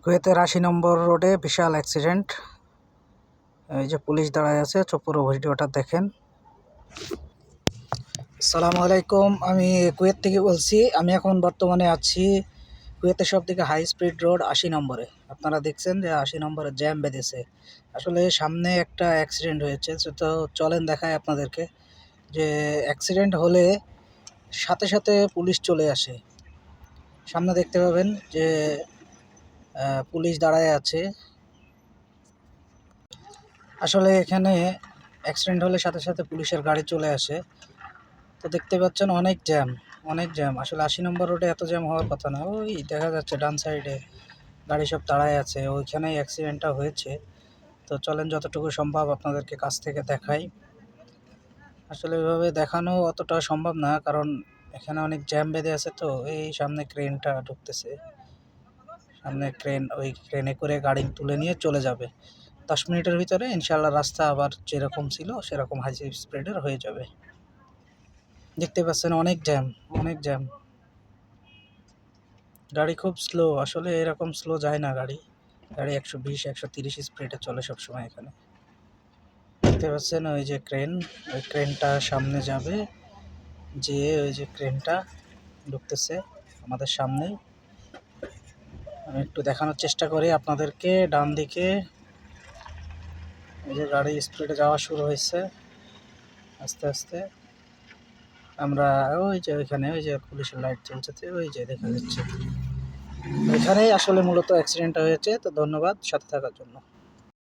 কুয়েতের ৮০ নম্বর রোডে বিশাল অ্যাক্সিডেন্ট। এই যে পুলিশ দাঁড়ায় আছে, পুরো ভিডিওটা দেখেন। আসসালামু আলাইকুম, আমি কুয়েত থেকে বলছি। আমি এখন বর্তমানে আছি কুয়েতের সব থেকে হাই স্পিড রোড ৮০ নম্বরে। আপনারা দেখছেন যে ৮০ নম্বরে জ্যাম বেঁধেছে। আসলে সামনে একটা অ্যাক্সিডেন্ট হয়েছে, তো চলেন দেখায় আপনাদেরকে যে অ্যাক্সিডেন্ট হলে সাথে সাথে পুলিশ চলে আসে। সামনে দেখতে পাবেন যে পুলিশ দাঁড়ায় আছে। আসলে এখানে অ্যাক্সিডেন্ট হলে সাথে সাথে পুলিশের গাড়ি চলে আসে। তো দেখতে পাচ্ছেন অনেক জ্যাম, অনেক জ্যাম। আসলে ৮০ নম্বর রোডে এত জ্যাম হওয়ার কথা না। ওই দেখা যাচ্ছে ডান সাইডে গাড়ি সব দাঁড়ায় আছে, ওইখানেই অ্যাক্সিডেন্টটা হয়েছে। তো চলেন যতটুকু সম্ভব আপনাদেরকে কাছ থেকে দেখাই। আসলে এভাবে দেখানো অতটা সম্ভব না, কারণ এখানে অনেক জ্যাম বেঁধে আছে। তো এই সামনে ক্রেনটা ঢুকতেছে, সামনে ক্রেন, ওই ক্রেনে করে গাড়ি তুলে নিয়ে চলে যাবে। 10 মিনিটের ভিতরে ইনশাল্লাহ রাস্তা আবার যেরকম ছিল সেরকম হাই স্পিডের হয়ে যাবে। দেখতে পাচ্ছেন অনেক জ্যাম, অনেক জ্যাম। গাড়ি খুব স্লো, আসলে এরকম স্লো যায় না গাড়ি। গাড়ি ১২০ ১৩০ স্পিডে চলে সবসময় এখানে। দেখতে পাচ্ছেন ওই যে ক্রেন, ওই ক্রেনটা সামনে যাবে, যে ওই যে ক্রেনটা ঢুকতেছে আমাদের সামনেই। আমি একটু দেখানোর চেষ্টা করি আপনাদেরকে। ডান দিকে এই যে গাড়ি স্পিডে যাওয়া শুরু হয়েছে আস্তে আস্তে। আমরা ওই যে ওইখানে ওই যে পুলিশের লাইট জ্বলছে, ওই যে দেখা যাচ্ছে, এখানেই আসলে মূলত অ্যাক্সিডেন্টটা হয়েছে। তো ধন্যবাদ সাথে থাকার জন্য।